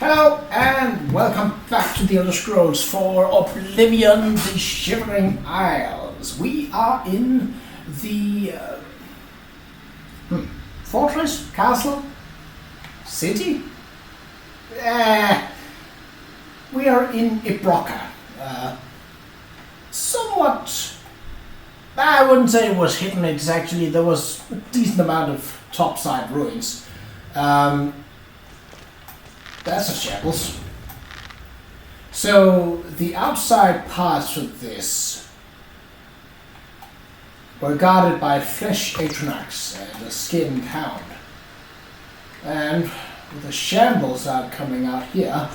Hello and welcome back to the Elder Scrolls for Oblivion, the Shivering Isles. We are in the fortress, castle, city? We are in Ebrocca. Somewhat, I wouldn't say it was hidden exactly, there was a decent amount of topside ruins. That's a shambles. So the outside parts of this were guarded by flesh Qa'Rajh and a skinned hound. And with the shambles that are coming out here,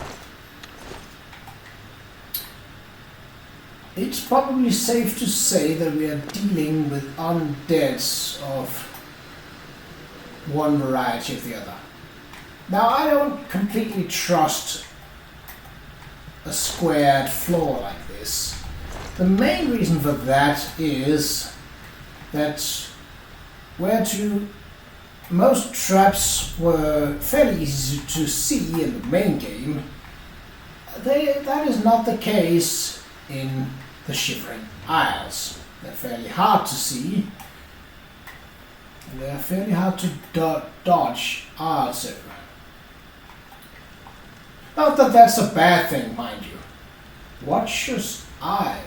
it's probably safe to say that we are dealing with undeads of one variety or the other. Now, I don't completely trust a squared floor like this. The main reason for that is that most traps were fairly easy to see in the main game, that is not the case in the Shivering Isles. They're fairly hard to see, and they're fairly hard to dodge also. Not that that's a bad thing, mind you. Watch your eye.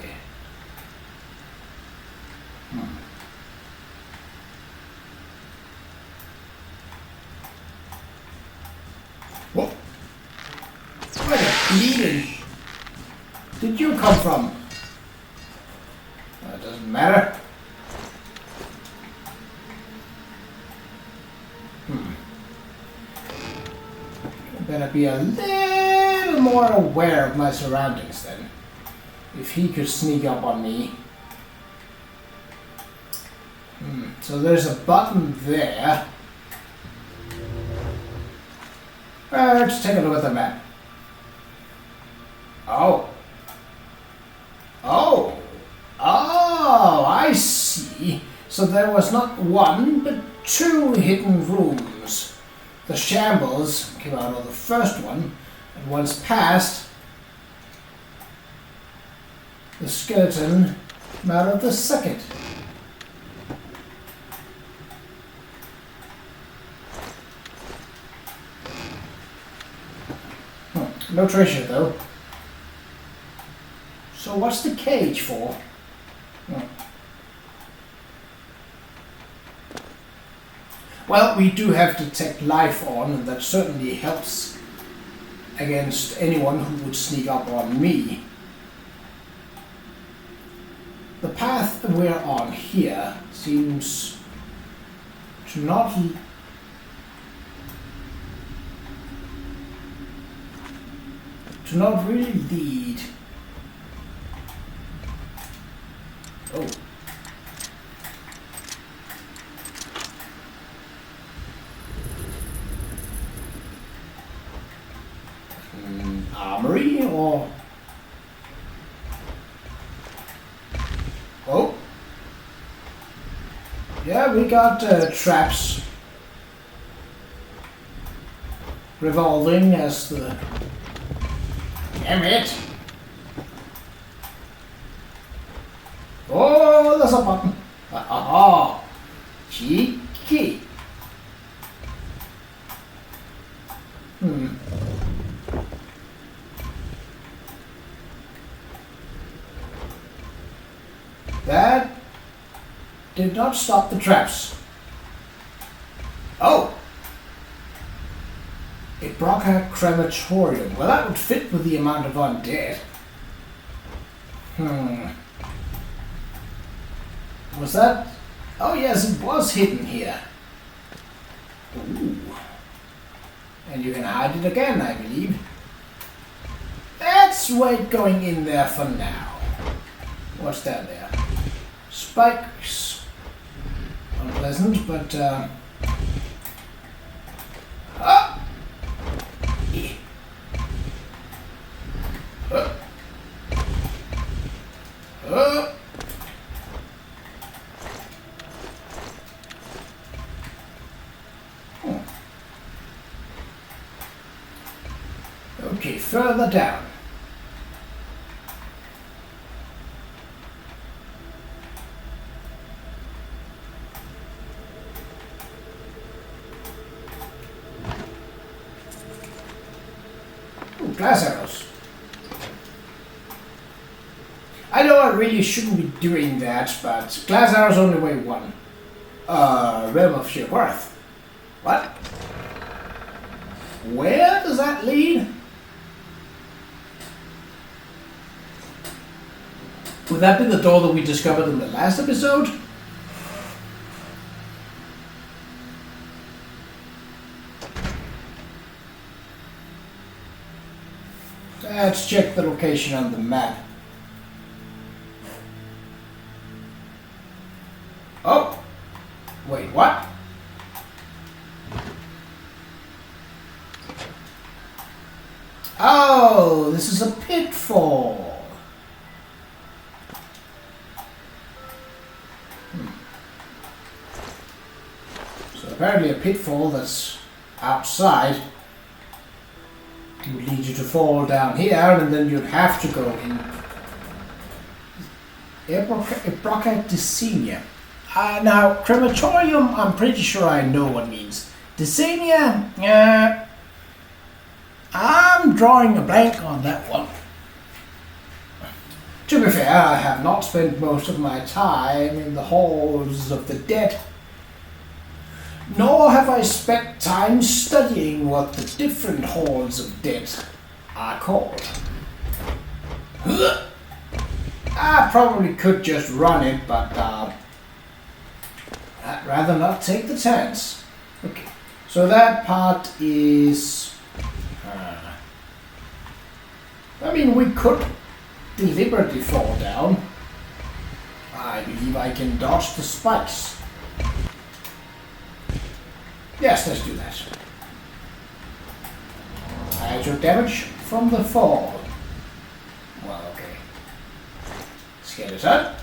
What? Where the bleeding did you come from? That doesn't matter. Better be a little more aware of my surroundings then. If he could sneak up on me. So there's a button there. Let's take a look at the map. Oh, I see. So there was not one, but two hidden rooms. The shambles came out of the first one, and once past, the skeleton came out of the second. No treasure though. So what's the cage for? Well, we do have detect life on, and that certainly helps against anyone who would sneak up on me. The path we're on here seems to not really lead. Oh. Armory or yeah, we got traps revolving as the damn it. Oh, there's a button. Oh, cheeky. That did not stop the traps. Oh! Ebrocca crematorium. Well, that would fit with the amount of undead. Was that? Oh yes, it was hidden here. Ooh. And you can hide it again, I believe. Let's wait going in there for now. What's down there? Spikes. Unpleasant, but yeah. Okay, further down. Ooh, glass arrows. I know I really shouldn't be doing that, but glass arrows only weigh one. Realm of Qa'Rajh. What? Where does that lead? Would that be the door that we discovered in the last episode? Let's check the location on the map. Oh! Wait, what? Oh, this is a pitfall. So apparently a pitfall that's outside would lead you to fall down here, and then you'd have to go in. Ebrocca Desenia. Now, crematorium, I'm pretty sure I know what it means. Desenia, I'm drawing a blank on that one. To be fair, I have not spent most of my time in the halls of the dead, nor have I spent time studying what the different halls of dead are called. I probably could just run it, but I'd rather not take the chance. Okay, so that part is... I mean, we could deliberately fall down. I believe I can dodge the spikes. Yes, let's do that. I took damage from the fall. Well, okay. Skeleton.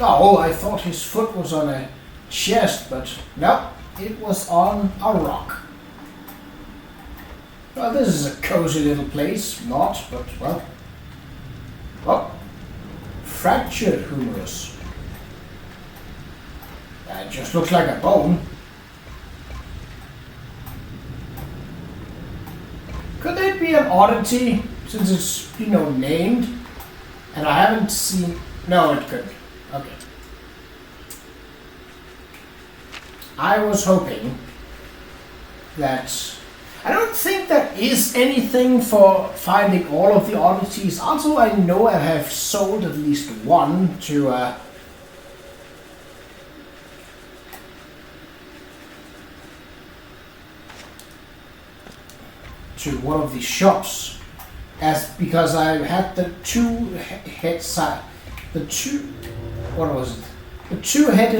Oh, I thought his foot was on a chest, but no, it was on a rock. Well, this is a cozy little place. Not, but, well. Oh. Fractured humerus. That just looks like a bone. Could that be an oddity, since it's, named? And I haven't seen... No, it couldn't. Okay. I was hoping that... I don't think there is anything for finding all of the oddities. Also, I know I have sold at least one to one of the shops, because I had the two-headed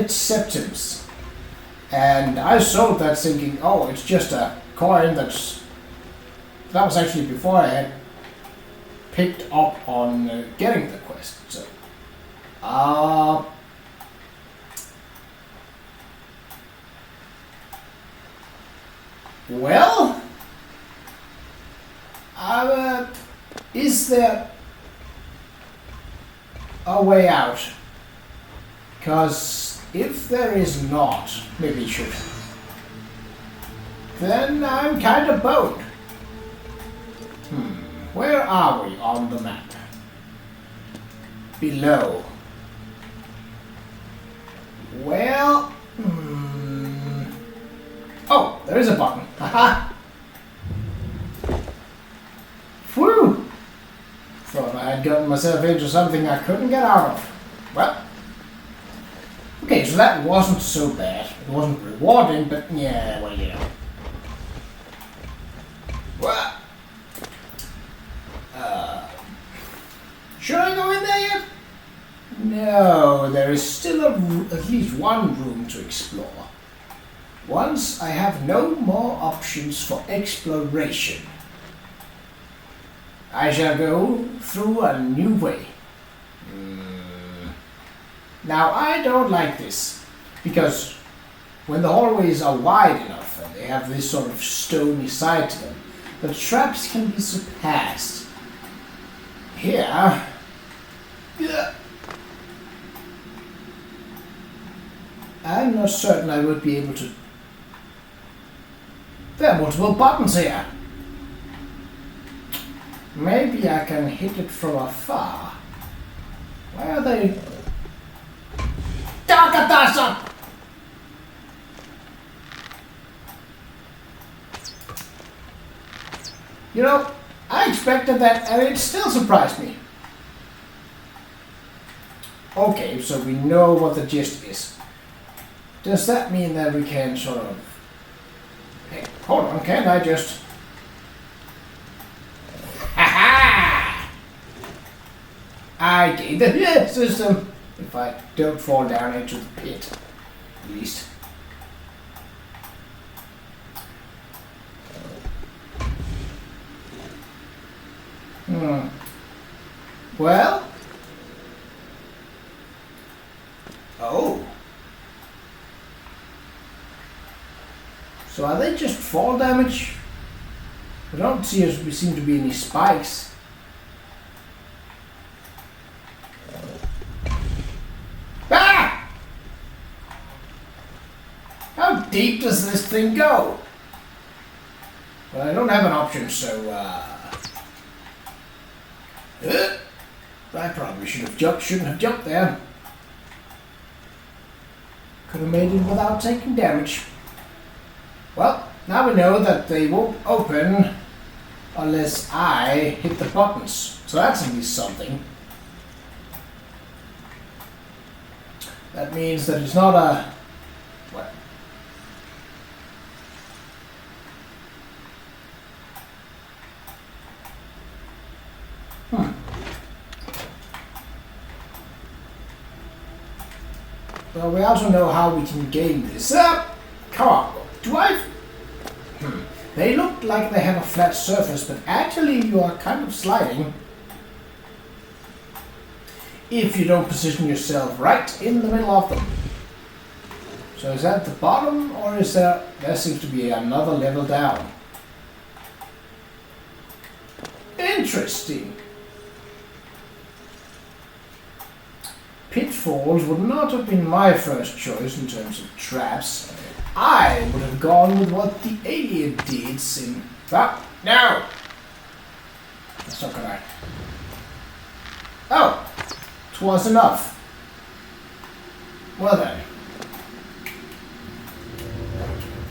septums, and I sold that thinking, oh, it's just a coin that was actually before I had picked up on getting the quest. So, well, is there a way out? Because if there is not, maybe you should. Then I'm kind of boned. Where are we on the map? Below. Well, oh, there is a button. Haha. Whew! Thought I had gotten myself into something I couldn't get out of. Well. Okay, so that wasn't so bad. It wasn't rewarding, but yeah, well, What? Should I go in there yet? No, there is still at least one room to explore. Once I have no more options for exploration, I shall go through a new way. Now, I don't like this, because when the hallways are wide enough and they have this sort of stony side to them, The traps can be surpassed. Here... I'm not certain I would be able to... There are multiple buttons here. Maybe I can hit it from afar. Where are they? Dakadasa! You know, I expected that and it still surprised me. Okay, so we know what the gist is. Does that mean that we can sort of... Hey, hold on, can I just... Ha-ha! I gave the system. If I don't fall down into the pit, at least. Well... Oh. So are they just fall damage? I don't seem to be any spikes. Ah! How deep does this thing go? Well, I don't have an option, so I probably shouldn't have jumped there. Could have made it without taking damage. Well, now we know that they won't open unless I hit the buttons. So that's at least something. That means that it's not a... What? Well, we also know how we can game this. Come on. Do I... They look like they have a flat surface, but actually you are kind of sliding. If you don't position yourself right in the middle of them. So is that the bottom, or is there... There seems to be another level down. Interesting. Pitfalls would not have been my first choice in terms of traps. I would have gone with what the alien did in... Ah, no! That's not gonna... Oh! 'Twas enough. Well then.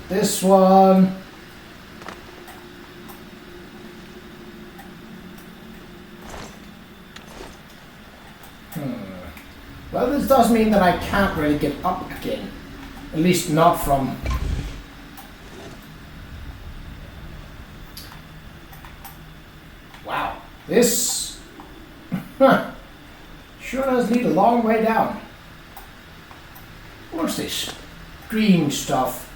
This one... Well, this does mean that I can't really get up again. At least not from... Wow. This... sure does lead a long way down. What's this? Green stuff.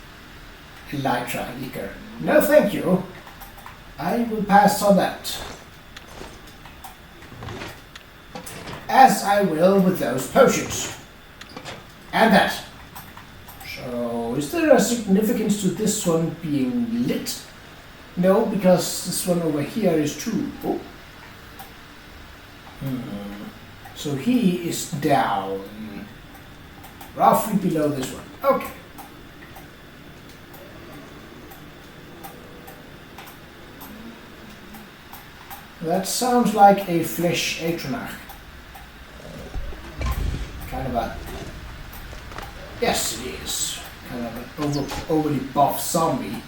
Elytra, Eager. No thank you. I will pass on that. As I will with those potions. And that. So, is there a significance to this one being lit? No, because this one over here is true. Oh. So he is down. Roughly below this one. Okay. That sounds like a flesh Qa'Rajh. Kind of a... Yes, it is. Kind of an overly buff zombie.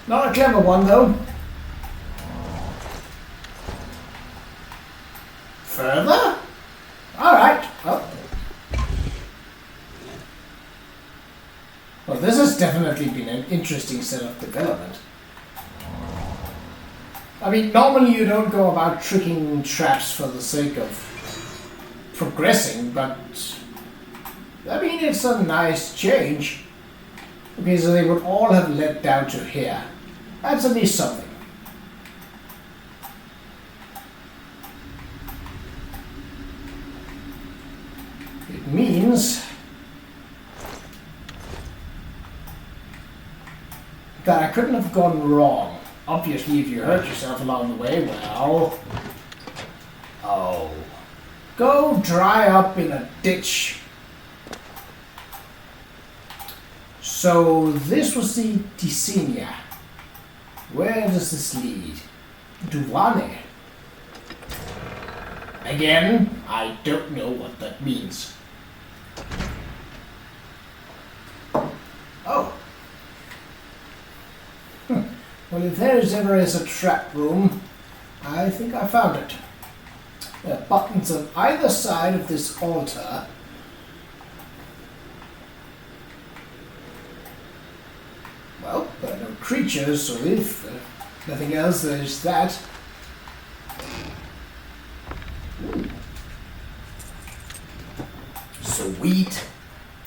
Not a clever one, though. Further? Alright. Well, this has definitely been an interesting set of development. I mean, normally you don't go about tricking traps for the sake of progressing, but I mean, it's a nice change. Okay, so they would all have led down to here. That's at least something. It means that I couldn't have gone wrong. obviously if you hurt yourself along the way, well... Oh. Go dry up in a ditch. So this was the Dicenia. Where does this lead? Duane. Again, I don't know what that means. Oh. Well, if there ever is a trap room, I think I found it. There are buttons on either side of this altar. Well, there are no creatures, so if nothing else, there's that. Ooh. Sweet.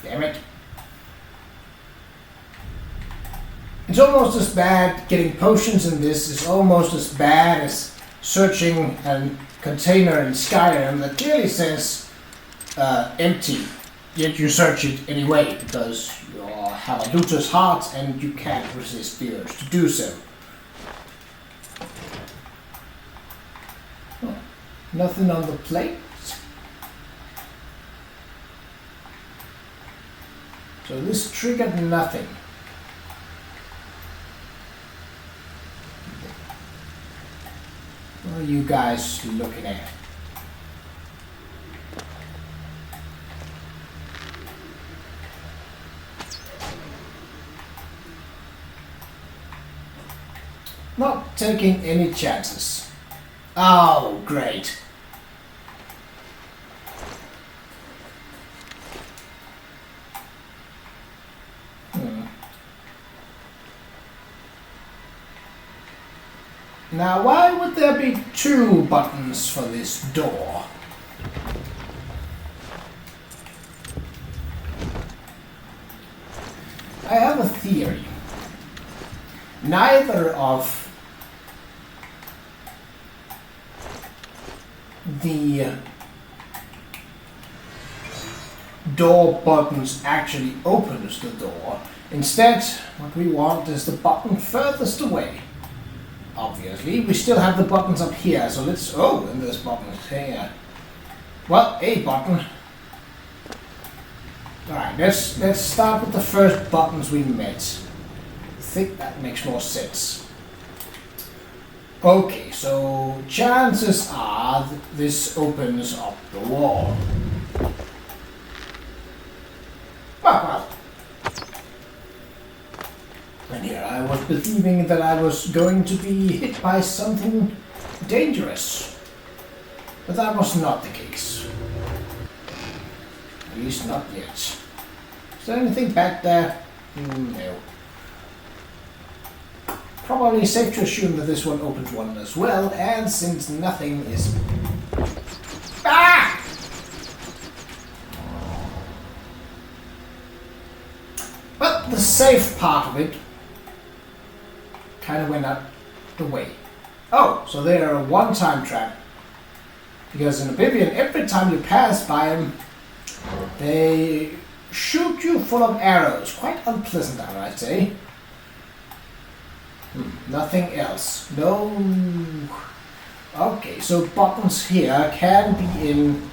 Damn it. It's almost as bad, getting potions in this is almost as bad as searching a container in Skyrim that clearly says empty, yet you search it anyway because you have a looter's heart and you can't resist the urge to do so. Oh, nothing on the plate. So this triggered nothing. What are you guys looking at? Not taking any chances. Oh, great. Now, why would there be two buttons for this door? I have a theory. Neither of the door buttons actually opens the door. Instead, what we want is the button furthest away. Obviously, we still have the buttons up here, so let's... Oh, and there's buttons here. Well, a button. Alright, let's start with the first buttons we met. I think that makes more sense. Okay, so chances are this opens up the wall. Well. And here I was believing that I was going to be hit by something dangerous. But that was not the case. At least not yet. Is there anything back there? No. Probably safe to assume that this one opens one as well, and since nothing is... Ah! But the safe part of it kind of went out the way. Oh, so they are a one-time trap. Because in Oblivion, every time you pass by them, they shoot you full of arrows. Quite unpleasant, I might say. Nothing else. No. Okay, so buttons here can be in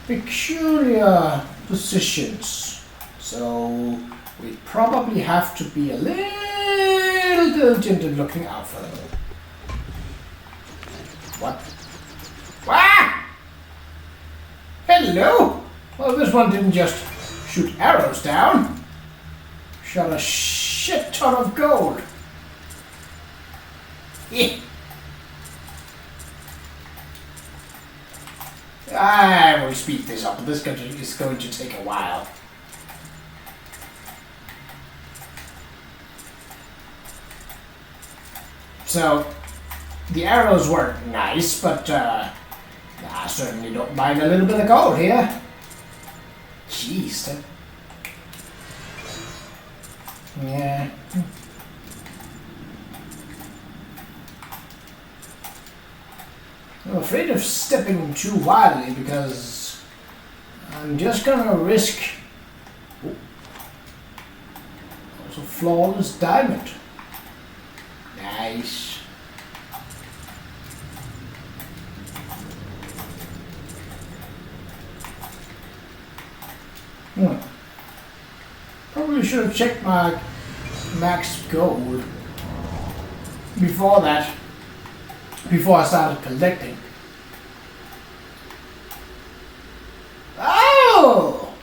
peculiar positions. So we probably have to be a little diligent in looking out for them. What? Ah! Hello! Well, this one didn't just shoot arrows down. Shot a shit ton of gold. Yeah. I will speed this up, but this is going to take a while. So, the arrows were nice, but I certainly don't mind a little bit of gold here. Jeez. Yeah. I'm afraid of stepping too wildly because I'm just gonna risk also flawless diamond. Nice. Probably should have checked my max gold before that. Before I started collecting. Oh!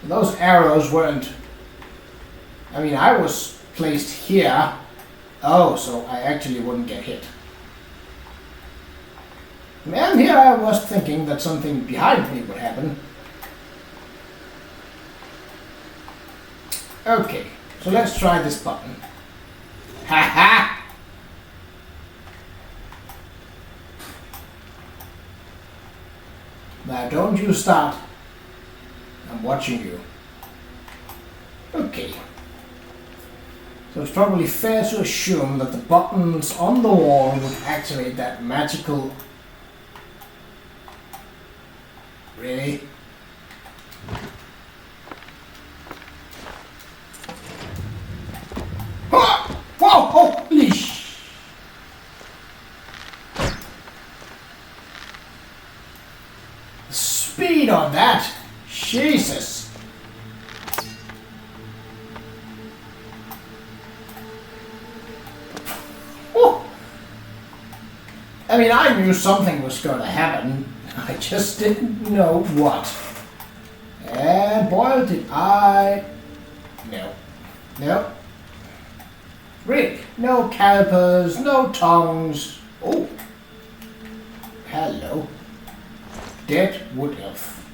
Those arrows weren't... I mean, I was placed here. Oh, so I actually wouldn't get hit. And here I was thinking that something behind me would happen. Okay, so let's try this button. Ha ha! Now don't you start. I'm watching you. Okay. So it's probably fair to assume that the buttons on the wall would activate that magical... Really? Whoa! Holy sh... The speed on that! Jesus! I mean, I knew something was going to happen. I just didn't know what. And boy, did I... No. Really? No calipers, no tongs. Oh. Hello. Dead wood elf.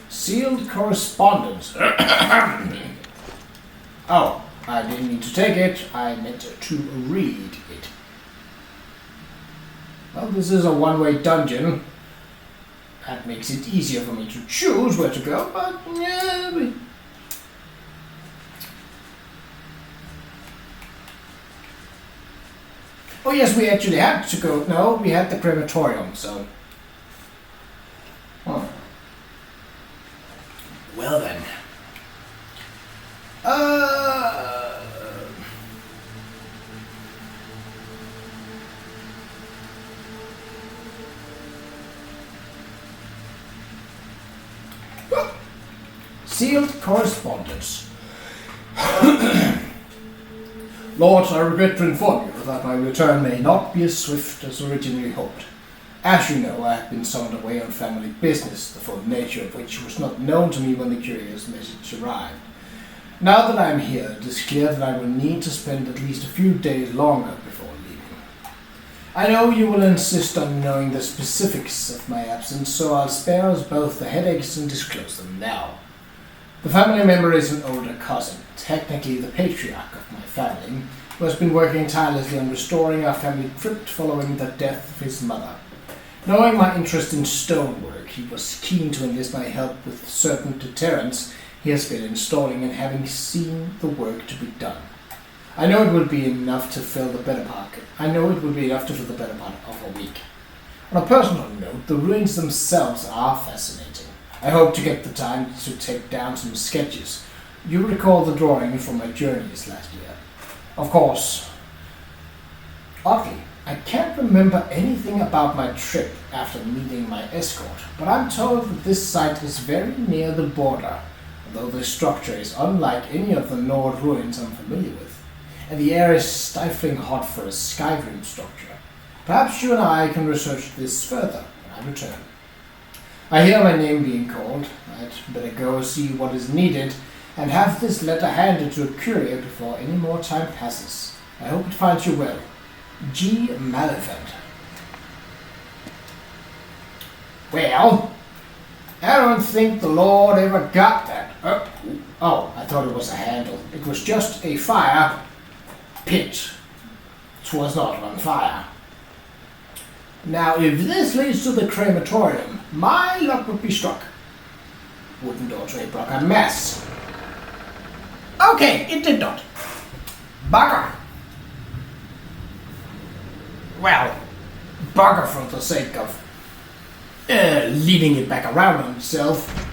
Sealed correspondence. Oh, I didn't mean to take it. I meant to read it. Well, this is a one-way dungeon. That makes it easier for me to choose where to go, but yeah. Oh yes, we actually had to go. No, we had the crematorium, so. Huh. Well then. Sealed correspondence. Lord, I regret to inform you that my return may not be as swift as originally hoped. As you know, I have been summoned away on family business, the full nature of which was not known to me when the curious message arrived. Now that I am here, it is clear that I will need to spend at least a few days longer before leaving. I know you will insist on knowing the specifics of my absence, so I'll spare us both the headaches and disclose them now. The family member is an older cousin, technically the patriarch of my family, who has been working tirelessly on restoring our family crypt following the death of his mother. Knowing my interest in stonework, he was keen to enlist my help with certain deterrents he has been installing and having seen the work to be done. I know it will be enough to fill the better part of a week. On a personal note, the ruins themselves are fascinating. I hope to get the time to take down some sketches. You recall the drawing from my journeys last year. Of course, oddly, I can't remember anything about my trip after meeting my escort, but I'm told that this site is very near the border, although the structure is unlike any of the Nord ruins I'm familiar with, and the air is stifling hot for a Skyrim structure. Perhaps you and I can research this further when I return. I hear my name being called. I'd better go see what is needed and have this letter handed to a courier before any more time passes. I hope it finds you well. G. Malefant. Well, I don't think the Lord ever got that. Oh, I thought it was a handle. It was just a fire pit. 'Twas not on fire. Now, if this leads to the crematorium, my luck would be struck. Wooden door to Ebrocca mess. Okay, it did not. Bugger. Well, bugger for the sake of leading it back around on itself.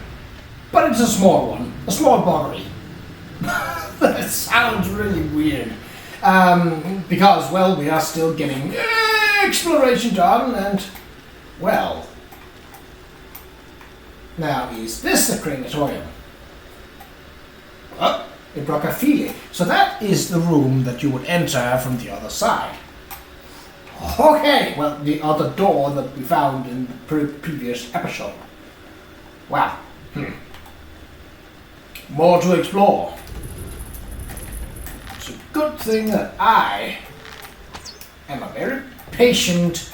But it's a small one, a small buggery. That sounds really weird. Because, well, we are still getting exploration done, and, well, Now, is this the crematorium? Oh, Ebrocca. So that is the room that you would enter from the other side. Okay, well, the other door that we found in the previous episode. Wow. More to explore. It's a good thing that I am a very patient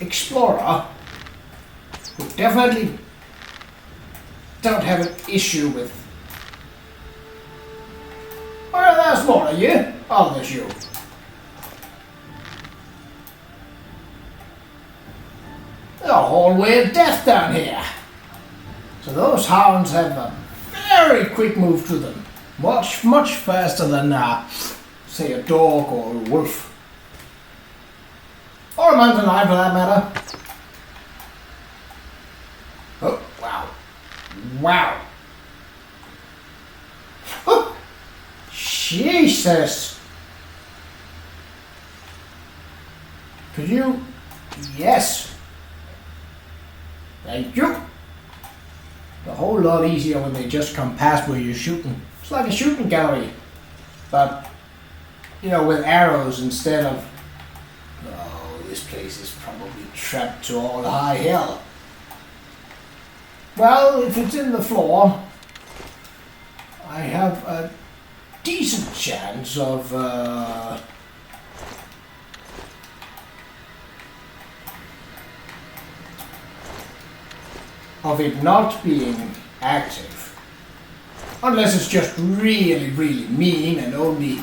explorer who definitely don't have an issue with... Oh, there's more of you. Oh, there's you. A hallway of death down here. So those hounds have a very quick move to them. Much, much faster than, say, a dog or a wolf. Or a mountain lion for that matter. Oh, wow. Wow. Oh, Jesus. Could you... Yes. Thank you. A whole lot easier when they just come past where you're shooting. It's like a shooting gallery. But, you know, with arrows instead of... Oh, this place is probably trapped to all high hell. Well, if it's in the floor, I have a decent chance of... of it not being active. Unless it's just really, really mean and only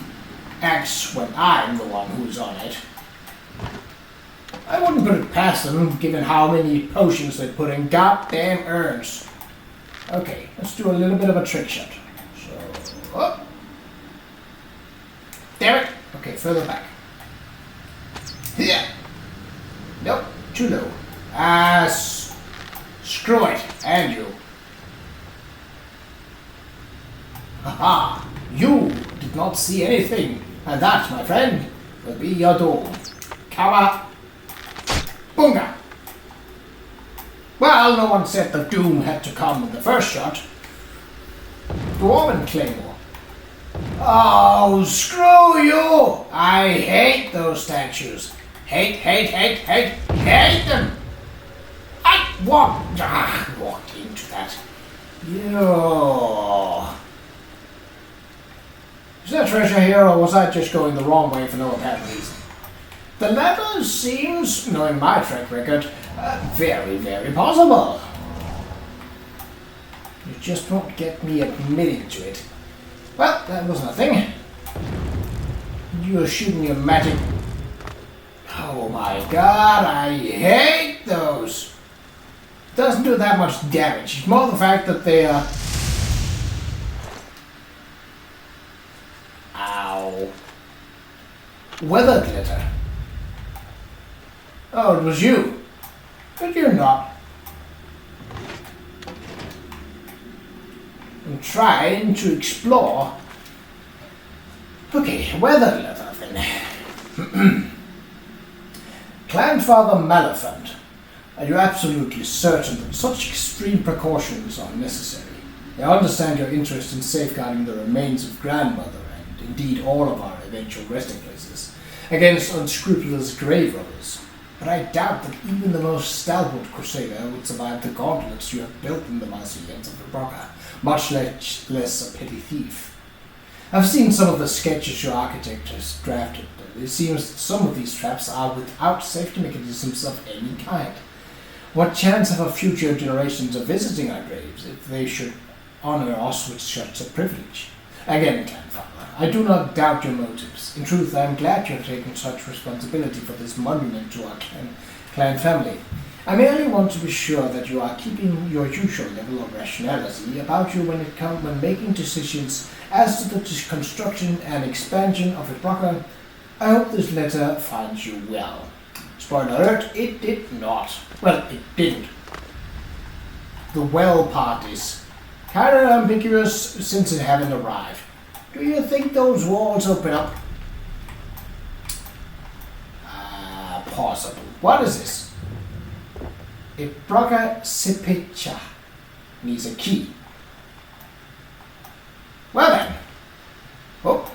acts when I'm the one who's on it. I wouldn't put it past them, given how many potions they put in goddamn urns. Okay, let's do a little bit of a trick shot. So, oh. Damn it! Okay, further back. Yeah. Nope, too low. Screw it, and you. Haha, you did not see anything, and that, my friend, will be your doom. Kawa. Boonga. Well, no one said the doom had to come in the first shot. Dwarven Claymore. Oh, screw you! I hate those statues. Hate them! I walked into that. Yo. Is there treasure here, or was I just going the wrong way for no apparent reason? The level seems, knowing my track record, very, very possible. You just won't get me admitting to it. Well, that was nothing. You're shooting your magic. Oh my god, I hate those. Doesn't do that much damage. It's more the fact that they are... Ow. Weather glitter. Oh, it was you. But you're not. I'm trying to explore. Okay, weather glitter then. Clanfather Malefant. Are you absolutely certain that such extreme precautions are necessary? I understand your interest in safeguarding the remains of grandmother and indeed all of our eventual resting places against unscrupulous grave robbers, but I doubt that even the most stalwart crusader would survive the gauntlets you have built in the mausoleums of Ebrocca, much less a petty thief. I've seen some of the sketches your architect has drafted, but it seems that some of these traps are without safety mechanisms of any kind. What chance have our future generations of visiting our graves if they should honor us with such a privilege? Again, Clanfather, I do not doubt your motives. In truth, I am glad you have taken such responsibility for this monument to our clan family. I merely want to be sure that you are keeping your usual level of rationality about you when making decisions as to the construction and expansion of Ebrocca. I hope this letter finds you well. Spoiler alert, it did not. Well, it didn't. The well part is kind of ambiguous since it haven't arrived. Do you think those walls open up? Possible. What is this? Ebrocca Sepecha. needs a key. Well then. Oh.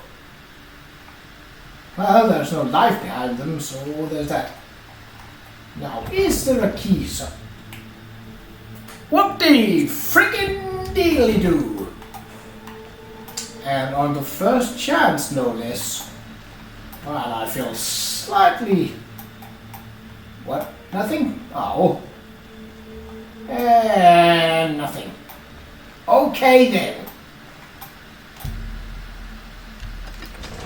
Well, there's no life behind them, so there's that. Now, is there a key, sir? What the frickin' dealy do? And on the first chance, no less. Well, I feel slightly... What? Nothing? Oh. And nothing. Okay then.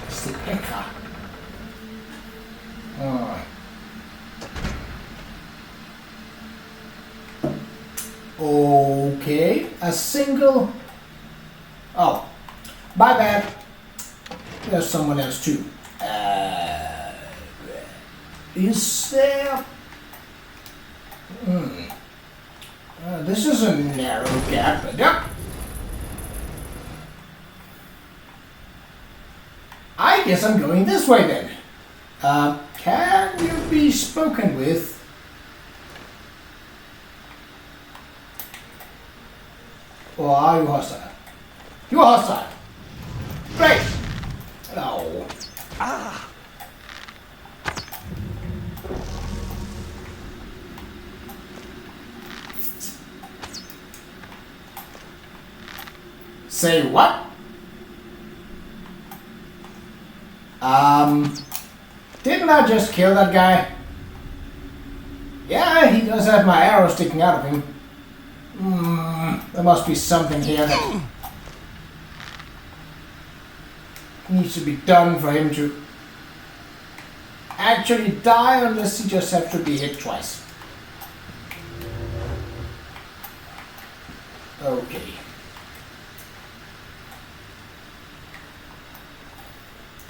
It's the Ebrocca. Oh. Okay, a single... Oh, my bad. There's someone else too. Is there... this is a narrow gap, but yep. I guess I'm going this way then. Can you be spoken with? Or are you hostile? You are hostile. Great. Oh. Ah. Say what? Didn't I just kill that guy? Yeah, he does have my arrow sticking out of him. There must be something here that needs to be done for him to actually die, unless he just has to be hit twice. Okay.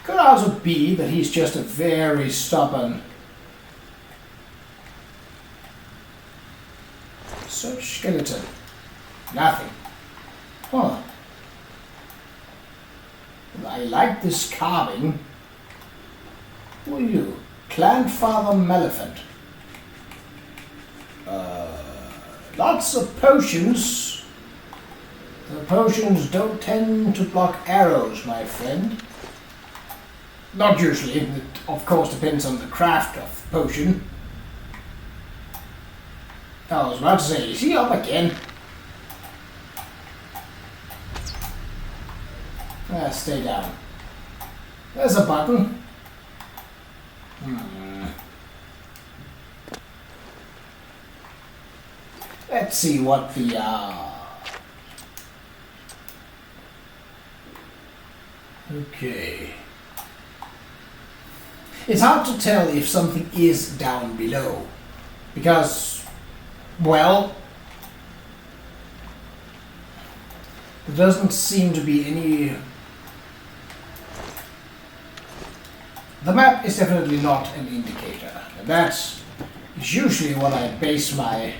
Could also be that he's just a very stubborn... Search skeleton. Nothing. Huh. I like this carving. Who are you? Clanfather Maleficent. Lots of potions. The potions don't tend to block arrows, my friend. Not usually. It of course depends on the craft of the potion. I was about to say, is he up again? Stay down. There's a button. Let's see what the Okay. It's hard to tell if something is down below, because, well, there doesn't seem to be any... The map is definitely not an indicator, and that is usually what I base my...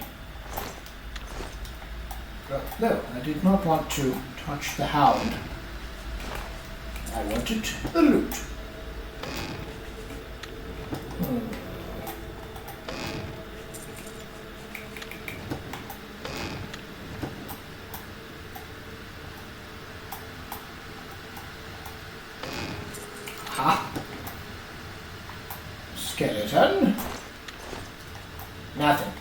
No, I did not want to touch the hound. I wanted the loot. Ha! Skeleton. Nothing.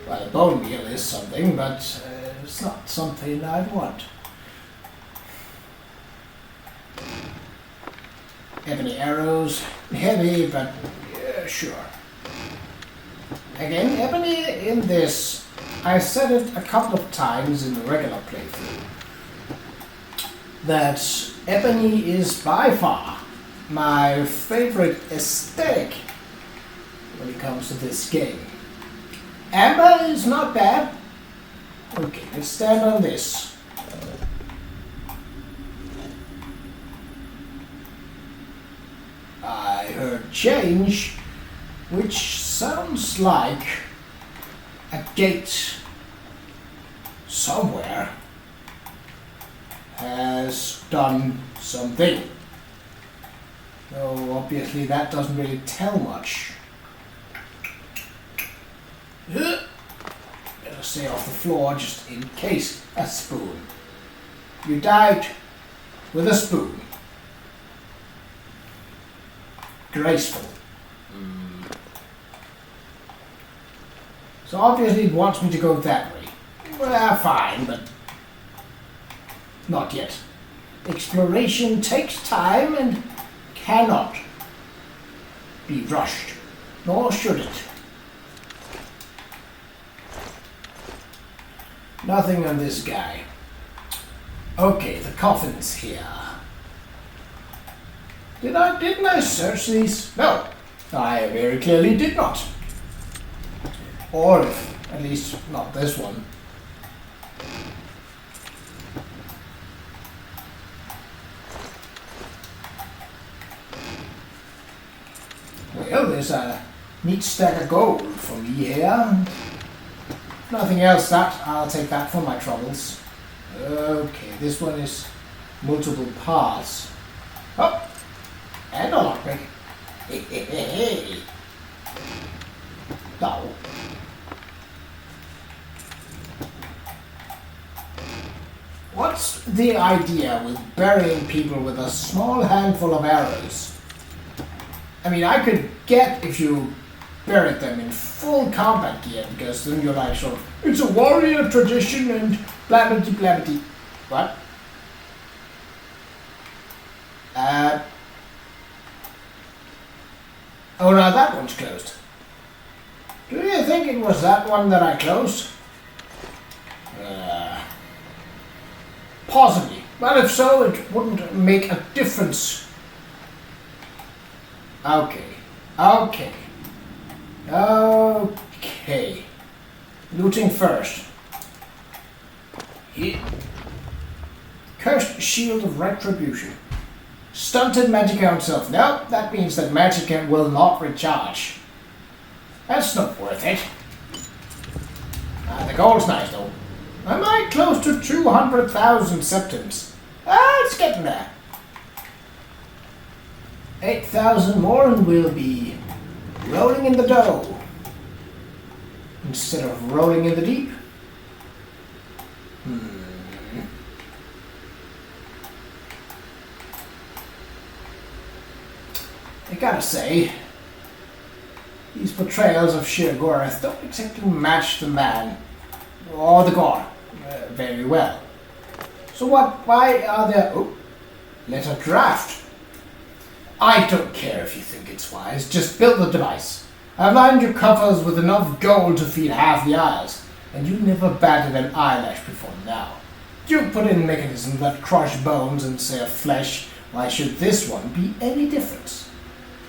Well, a bone meal is something, but it's not something I'd want. Ebony arrows. Heavy, but yeah, sure. Again, ebony in this. I said it a couple of times in the regular playthrough. That ebony is by far my favorite aesthetic when it comes to this game. Amber is not bad. Okay, let's stand on this. I heard change, which sounds like a gate somewhere has done something. Though obviously that doesn't really tell much. Better say off the floor just in case. A spoon. You died with a spoon. Graceful. So obviously it wants me to go that way. Well, fine, but not yet. Exploration takes time and cannot be rushed, nor should it. Nothing on this guy. Okay, the coffin's here. Didn't I search these? No, I very clearly did not. Or at least not this one. Well, there's a neat stack of gold for me here. Nothing else that, I'll take that for my troubles. Okay, this one is multiple parts. Oh, and a lockpick. Hey. No. What's the idea with burying people with a small handful of arrows? I mean, I could get if you buried them in full combat gear, because then you're like sort of, it's a warrior tradition and blabbity blabbity. What? Oh no, that one's closed. Do you think it was that one that I closed? Possibly. But if so, it wouldn't make a difference. Okay. Looting first. Cursed Shield of Retribution. Stunted Magicka himself. Nope, that means that Magicka will not recharge. That's not worth it. The gold's nice though. Am I close to 200,000 septims? It's getting there. 8,000 more and we'll be rolling in the dough. Instead of rolling in the deep. I gotta say, these portrayals of Qa'Rajh don't exactly match the man or the god very well. So why are there... Oh, let a draft. I don't care if you think it's wise, just build the device. I've lined your coffers with enough gold to feed half the isles, and you never batted an eyelash before now. You put in mechanisms that crush bones and sear flesh, why should this one be any different?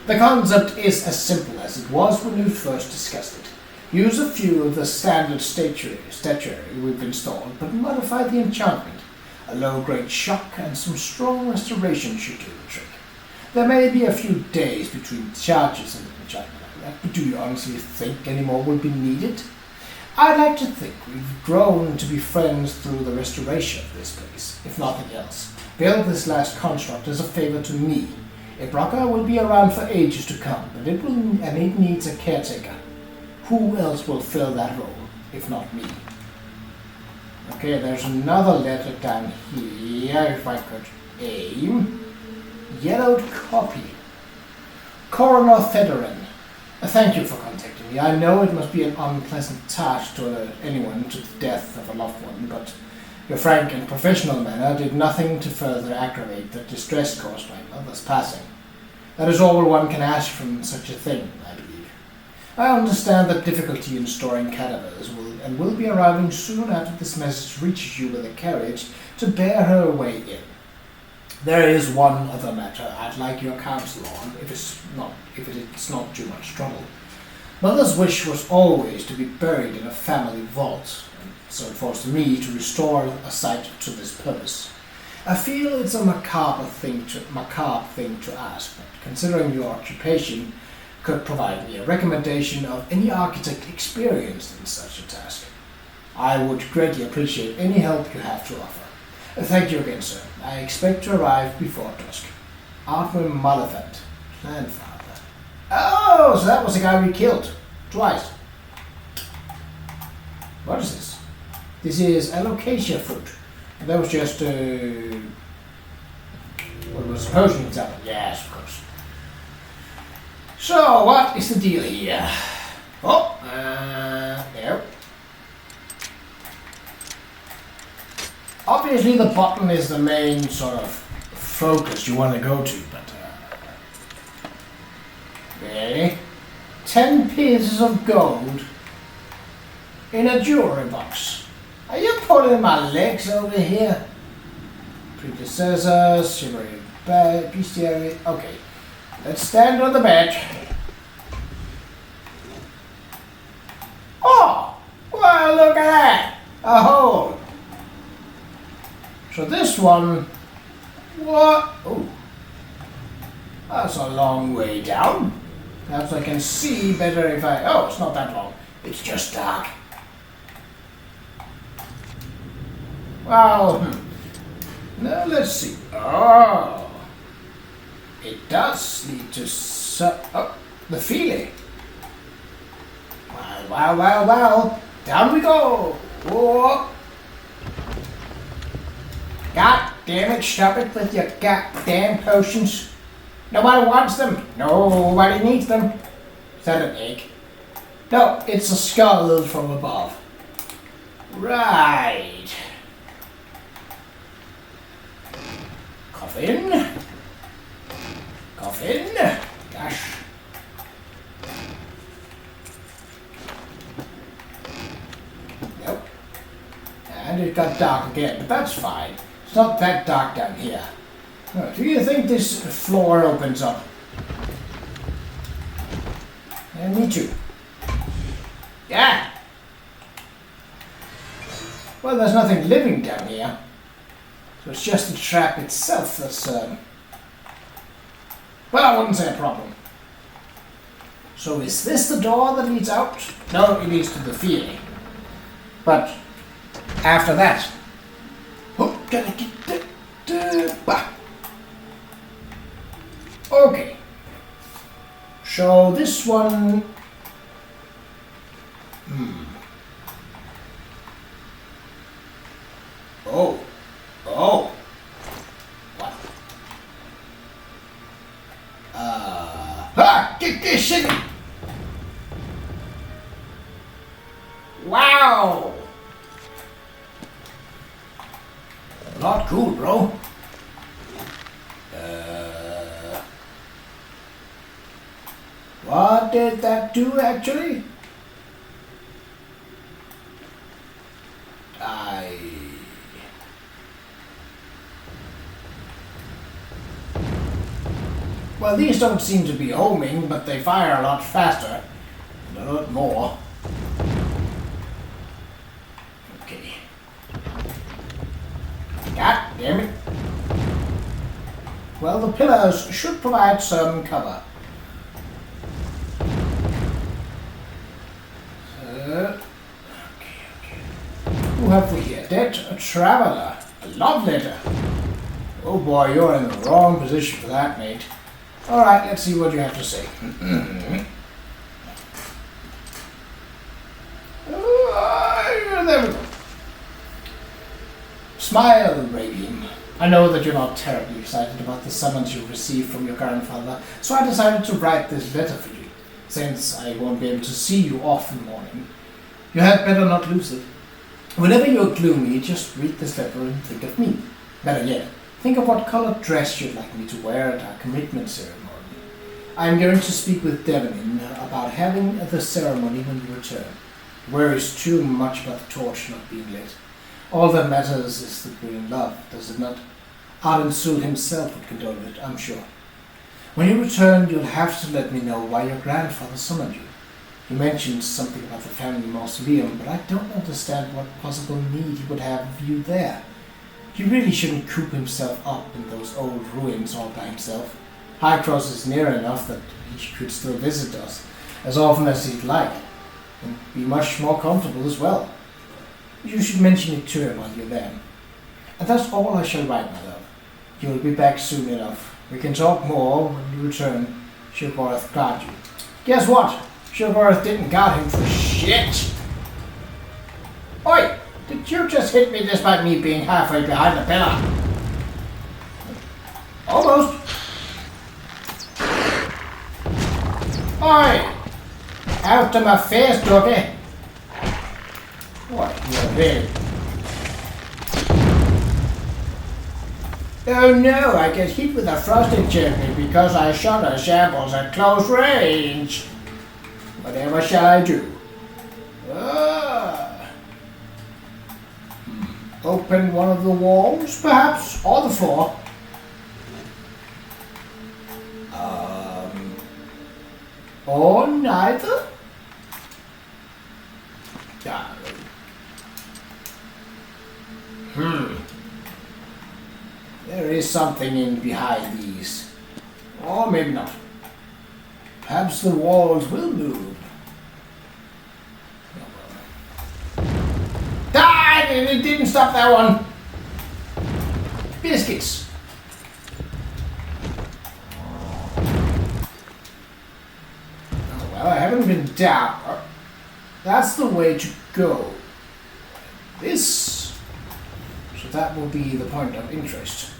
The concept is as simple as it was when we first discussed it. Use a few of the standard statuary we've installed, but modify the enchantment. A low-grade shock and some strong restoration should do the trick. There may be a few days between charges and enchantment, but do you honestly think any more will be needed? I'd like to think we've grown to be friends through the restoration of this place, if nothing else. Build this last construct as a favor to me. Ebrocca will be around for ages to come, but it needs a caretaker. Who else will fill that role, if not me? Okay, there's another letter down here, if I could aim. Yellowed copy. Coroner Federin. Thank you for contacting me. I know it must be an unpleasant task to alert anyone to the death of a loved one, but your frank and professional manner did nothing to further aggravate the distress caused by mother's passing. That is all one can ask from such a thing, I believe. I understand the difficulty in storing cadavers will be arriving soon after this message reaches you with a carriage to bear her away in. There is one other matter I'd like your counsel on, if it's not too much trouble. Mother's wish was always to be buried in a family vault, and so it forced me to restore a site to this purpose. I feel it's a macabre thing to ask, but considering your occupation, could provide me a recommendation of any architect experienced in such a task. I would greatly appreciate any help you have to offer. Thank you again, sir. I expect to arrive before dusk. Arthur Malefant, Clanfather. Oh, so that was the guy we killed. Twice. What is this? This is alocasia fruit. And that was just what was potion example. Yes, of course. So, what is the deal here? Oh, there. Obviously the bottom is the main sort of focus you want to go to, but okay. 10 pieces of gold in a jewelry box. Are you pulling my legs over here? Predecessors, Shivering Bestiary. Okay, let's stand on the bed. Oh, well, look at that! A hole. So this one, what? Oh, that's a long way down. Perhaps I can see better if I... Oh, it's not that long. It's just dark. Well, now let's see. Oh, it does lead to the feeling. Well. Down we go. Whoa. God damn it, stop it with your goddamn potions. Nobody wants them. Nobody needs them. Is that an egg? No, it's a skull from above. Right. Coffin. Gosh. Nope. And it got dark again, but that's fine. It's not that dark down here. Oh, do you think this floor opens up? And me too. Yeah! Well, there's nothing living down here. So it's just the trap itself that's, well, I wouldn't say a problem. So is this the door that leads out? No, it leads to the feeling. But after that... Oh, gotta get that... Okay. So this one... Oh. What? Get this shit! Wow! Not cool, bro. What did that do, actually? Well, these don't seem to be homing, but they fire a lot faster. And a lot more. Okay. God damn it. Well, the pillars should provide some cover. Okay. Who have we here? Dead traveler. A love letter. Oh boy, you're in the wrong position for that, mate. Alright, let's see what you have to say. There we go. Smile, Radium. I know that you're not terribly excited about the summons you received from your grandfather, so I decided to write this letter for you, since I won't be able to see you off in the morning. You had better not lose it. Whenever you're gloomy, just read this letter and think of me. Better yet, think of what colored dress you'd like me to wear at our commitment ceremony. I'm going to speak with Devanin about having the ceremony when you return. Worries too much about the torch not being lit. All that matters is that we're in love, does it not? Arden Sul himself would condone it, I'm sure. When you return, you'll have to let me know why your grandfather summoned you. You mentioned something about the family mausoleum, but I don't understand what possible need he would have of you there. He really shouldn't coop himself up in those old ruins all by himself. High Cross is near enough that he could still visit us as often as he'd like, and be much more comfortable as well. You should mention it to him while you're there. And that's all I shall write, my love. You'll be back soon enough. We can talk more when you return. Qa'Rajh guard you. Guess what? Qa'Rajh didn't guard him for shit. Oi! Did you just hit me despite me being halfway behind the pillar? Almost. Oi! Out of my face, doggy! What, you're really... Oh no, I get hit with a frosted chimney because I shot a shambles at close range. Whatever shall I do? Open one of the walls, perhaps, or the floor. Or neither? There is something in behind these. Or maybe not. Perhaps the walls will move. Ah! It didn't stop that one. Biscuits. Oh, well, I haven't been down. That's the way to go. This. So that will be the point of interest.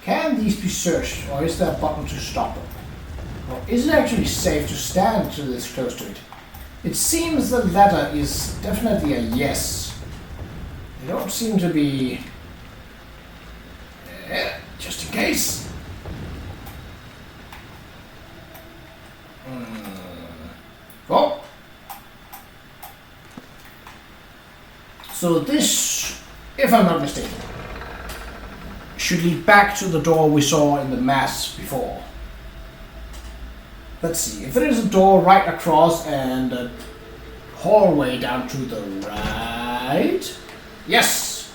Can these be searched, or is there a button to stop them? Or is it actually safe to stand to this close to it? It seems the latter is definitely a yes. They don't seem to be... just in case. Oh! So this, if I'm not mistaken, should lead back to the door we saw in the mass before. Let's see, if there is a door right across and a hallway down to the right... Yes!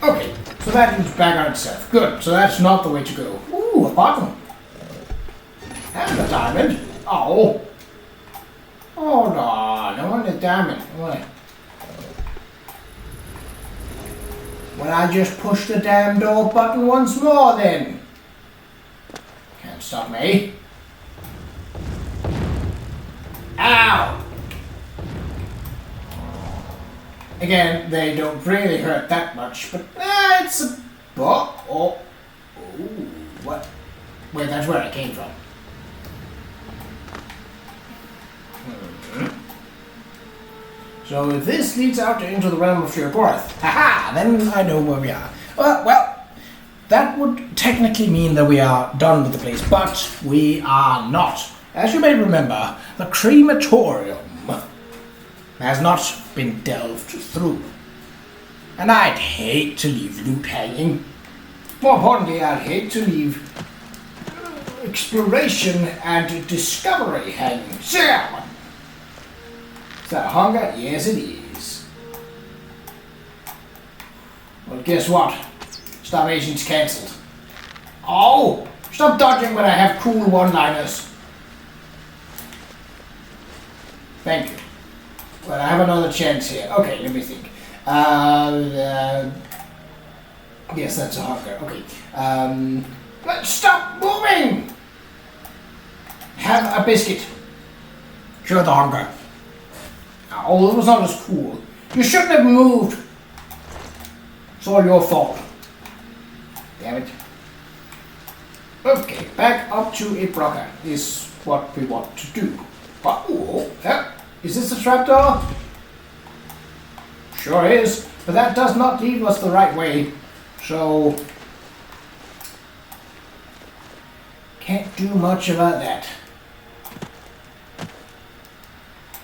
Okay, so that leads back on itself. Good, so that's not the way to go. Ooh, a button. And a diamond. Oh. Hold on, I want a diamond. Well, I just push the damn door button once more then. Can't stop me. Ow! Again, they don't really hurt that much, but it's a book. Oh, ooh, what? Wait, that's where I came from. So if this leads out into the realm of Qa'Rajh, haha, then I know where we are. Well, that would technically mean that we are done with the place, but we are not. As you may remember, the crematorium has not been delved through. And I'd hate to leave loot hanging. More importantly, I'd hate to leave exploration and discovery hanging. So, is that hunger? Yes, it is. Well, guess what? Starvation's cancelled. Oh! Stop dodging when I have cool one-liners. Thank you. Well, I have another chance here. Okay, let me think. Yes, that's a hunger. Okay. Let's stop moving! Have a biscuit. Cure the hunger. Oh, it was not as cool. You shouldn't have moved. It's all your fault. Damn it. Okay, back up to Ebrocca is what we want to do. Oh, yeah. Is this a trapdoor? Sure is, but that does not lead us the right way. So, can't do much about that.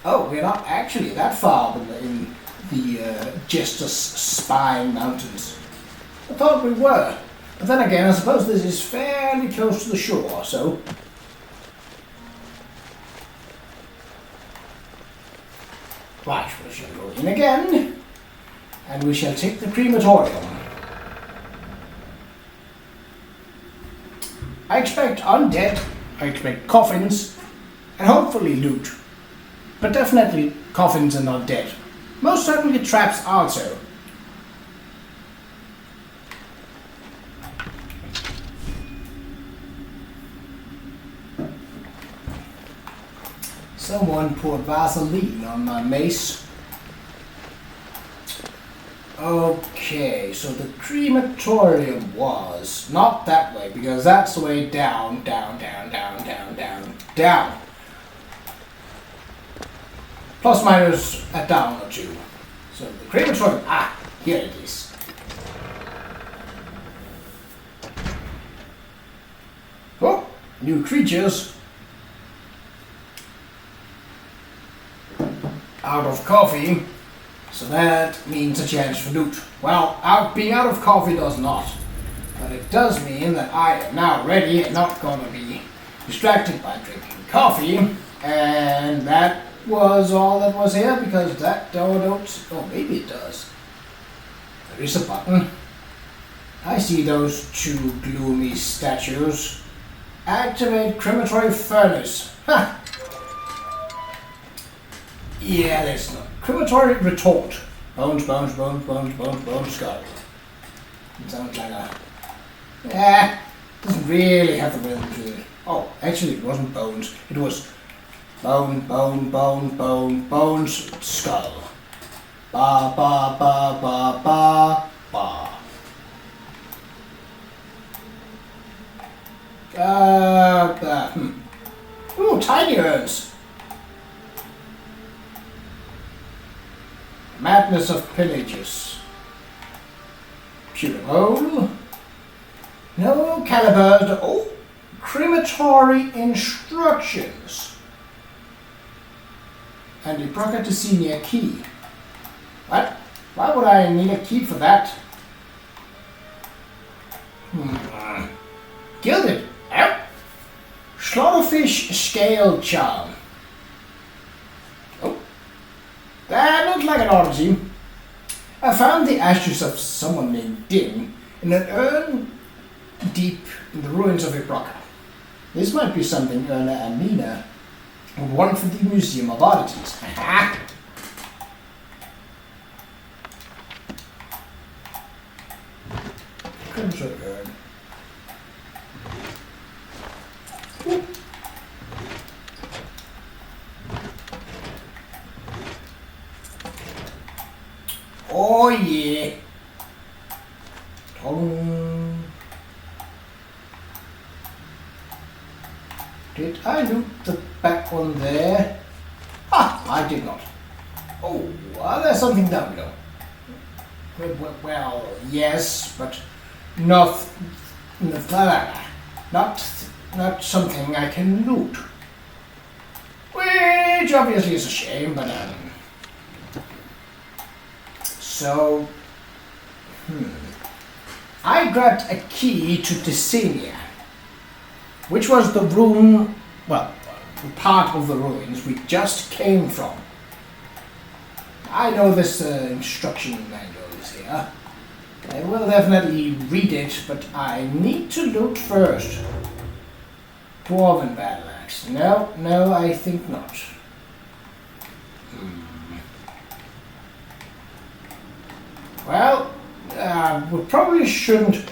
Oh, we're not actually that far in the Jester's Spine Mountains. I thought we were. But then again, I suppose this is fairly close to the shore, so... Right, we shall go in again, and we shall take the crematorium. I expect undead, I expect coffins, and hopefully loot. But definitely coffins and undead. Most certainly traps also. Someone poured Vaseline on my mace. Okay, so the crematorium was not that way, because that's the way down, down, down, down, down, down, down. Plus minus a down or two. So the crematorium, here it is. Oh, new creatures. Out of coffee. So that means a chance for loot. Well, being out of coffee does not. But it does mean that I am now ready and not gonna be distracted by drinking coffee. And that was all that was here, because that door don't... Oh, maybe it does. There is a button. I see those two gloomy statues. Activate crematory furnace. Ha! Yeah, there's no crematory retort. Bones, bones, bones, bones, bones, bones, skull. It sounds like a... doesn't really have the rhythm to it. Oh, actually it wasn't bones. It was bone, bone, bone, bone, bones, skull. Ba, ba, ba, ba, ba, ba. Ooh, tiny urns. Madness of pillages. Pure hole. No calibers. Oh, crematory instructions. And Ebrocca to senior key. What? Why would I need a key for that? Gilded. Yep. Slaughterfish scale charm. Oh. That looks like an oddity. I found the ashes of someone named Dim in an urn deep in the ruins of Ebrocca. This might be something Erna and Mina would want for the Museum of Oddities. Crimson urn. Ooh. Oh yeah. Did I loot the back one there? I did not. Oh, there's something down below. Well, yes, but not something I can loot. Which obviously is a shame, but so I grabbed a key to Desenia, which was the room, well, part of the ruins we just came from. I know this instruction manual is here. I will definitely read it, but I need to loot first. Dwarven battle axe. No, I think not. Well, we probably shouldn't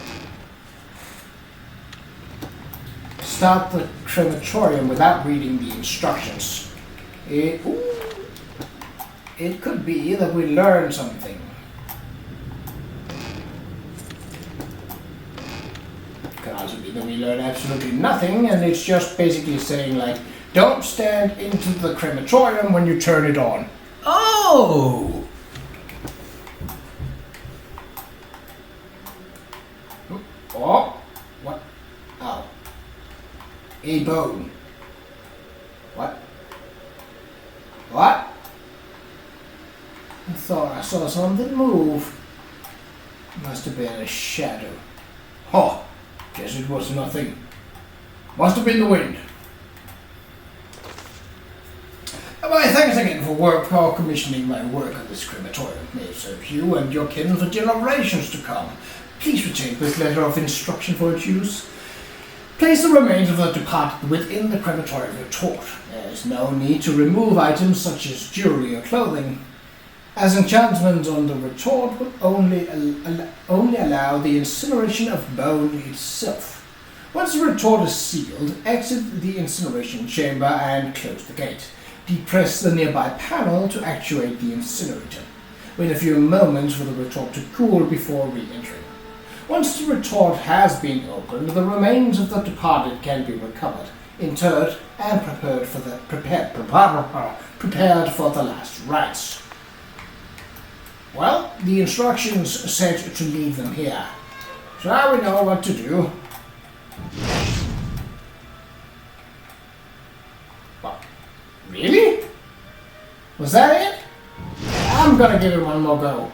start the crematorium without reading the instructions. It could be that we learn something. It could also be that we learn absolutely nothing, and it's just basically saying, like, don't stand into the crematorium when you turn it on. Oh! Oh, what? Oh. A bone. What? What? I thought I saw something move. Must have been a shadow. Oh, guess it was nothing. Must have been the wind. Well, thanks again for commissioning my work at this crematorium. May it serve you and your kin for generations to come. Please retain this letter of instruction for its use. Place the remains of the departed within the crematorium retort. There is no need to remove items such as jewelry or clothing, as enchantment on the retort will only allow the incineration of bone itself. Once the retort is sealed, exit the incineration chamber and close the gate. Depress the nearby panel to actuate the incinerator. Wait a few moments for the retort to cool before re-entering. Once the retort has been opened, the remains of the departed can be recovered, interred, and prepared for the last rites. Well, the instructions said to leave them here. So now we know what to do. What? Really? Was that it? I'm gonna give it one more go.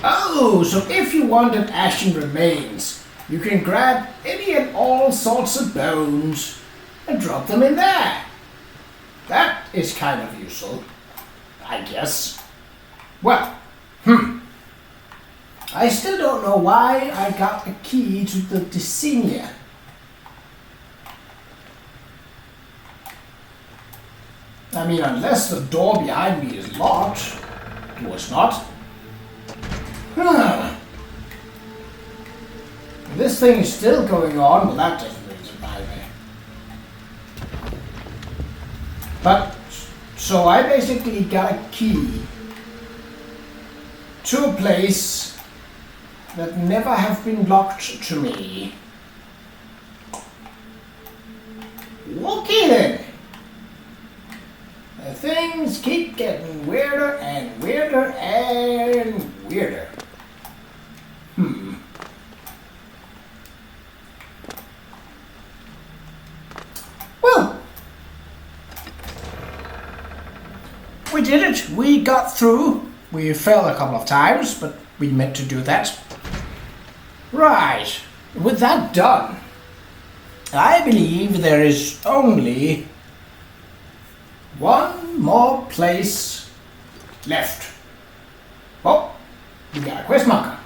Oh, so if you wanted ashen remains, you can grab any and all sorts of bones and drop them in there. That is kind of useful, I guess. Well, I still don't know why I got a key to the Desinia. I mean, unless the door behind me is locked. It was not. This thing is still going on, well, that doesn't really surprise me. But, so I basically got a key to a place that never have been locked to me. Okay then. Things keep getting weirder and weirder and weirder. Well, we did it. We got through. We fell a couple of times, but we meant to do that. Right. With that done, I believe there is only one more place left. Oh, we got a quest marker.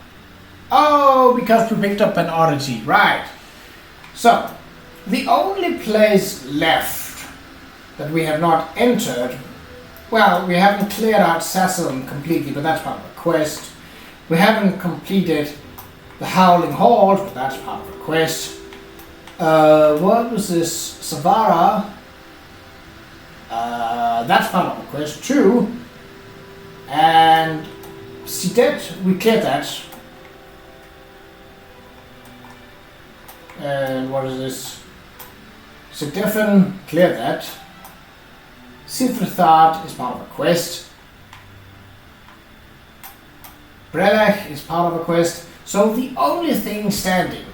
Oh, because we picked up an oddity. Right. So, the only place left that we have not entered, well, we haven't cleared out Sasselum completely, but that's part of a quest. We haven't completed the Howling Hall, but that's part of a quest. What was this? Savara. That's part of a quest too. And Sidet, we cleared that. And what is this? Sidefen, cleared that. Sithrathard is part of a quest. Brelach is part of a quest. So the only thing standing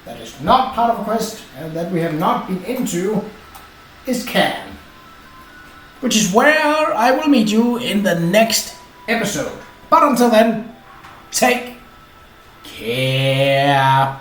that is not part of a quest and that we have not been into is Can. Which is where I will meet you in the next episode. But until then, take care.